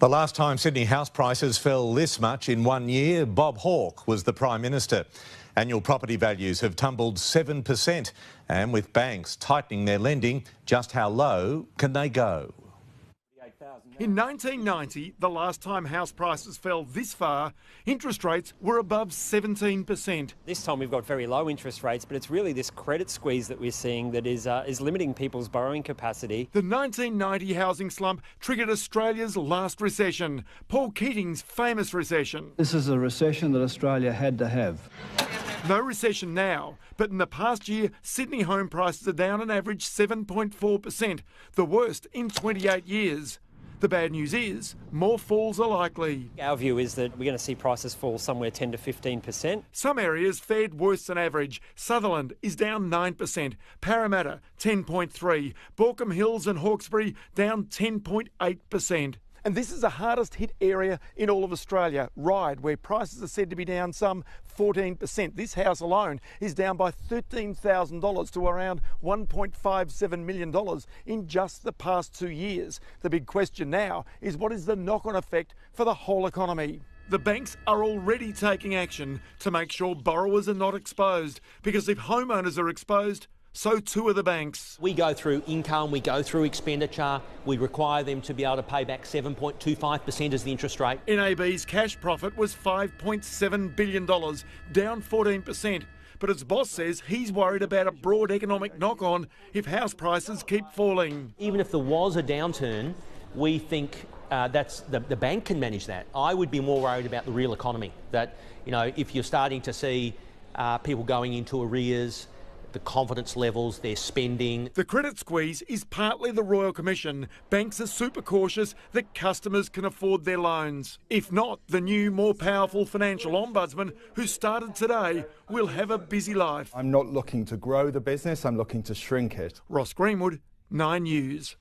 The last time Sydney house prices fell this much in 1 year, Bob Hawke was the Prime Minister. Annual property values have tumbled 7%, and with banks tightening their lending, just how low can they go? In 1990, the last time house prices fell this far, interest rates were above 17%. This time we've got very low interest rates, but it's really this credit squeeze that we're seeing that is limiting people's borrowing capacity. The 1990 housing slump triggered Australia's last recession, Paul Keating's famous recession. This is a recession that Australia had to have. No recession now, but in the past year, Sydney home prices are down an average 7.4%, the worst in 28 years. The bad news is, more falls are likely. Our view is that we're going to see prices fall somewhere 10 to 15%. Some areas fared worse than average. Sutherland is down 9%, Parramatta 10.3%, Baulkham Hills and Hawkesbury down 10.8%. And this is the hardest hit area in all of Australia, Ryde, where prices are said to be down some 14%. This house alone is down by $13,000 to around $1.57 million in just the past 2 years. The big question now is, what is the knock-on effect for the whole economy? The banks are already taking action to make sure borrowers are not exposed, because if homeowners are exposed, so too are the banks. We go through income, we go through expenditure, we require them to be able to pay back 7.25% as the interest rate. NAB's cash profit was $5.7 billion, down 14%. But its boss says he's worried about a broad economic knock-on if house prices keep falling. Even if there was a downturn, we think that's the bank can manage that. I would be more worried about the real economy, that, you know, if you're starting to see people going into arrears, the confidence levels, their spending. The credit squeeze is partly the Royal Commission. Banks are super cautious that customers can afford their loans. If not, the new, more powerful financial ombudsman, who started today, will have a busy life. I'm not looking to grow the business, I'm looking to shrink it. Ross Greenwood, 9 News.